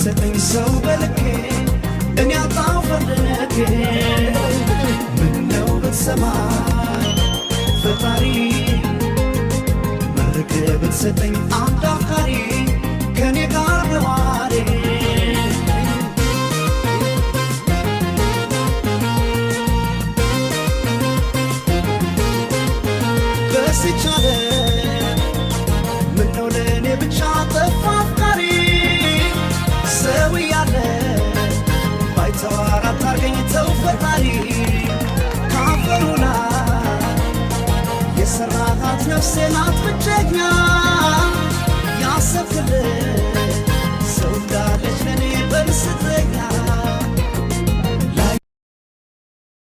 ብትሰጠኝ ሰው በልኬ እኔ አጣው ፈርደነኬ ምነው ብትሰማኝ ፈጣሪ መርቅ ብትሰጠኝ አንድ አፍቃሪ ከኔ ጋር በዋሬ በስቻለ ምነው ለእኔ ብቻ ጠፋ አፍቃሪ ሰው እያለ ባይተዋር አታርገኝ ተው ፈጣሪ ካፈሩና የሰራሃት ነፍሴ ናት ብቸኛ ያሰብክልኝ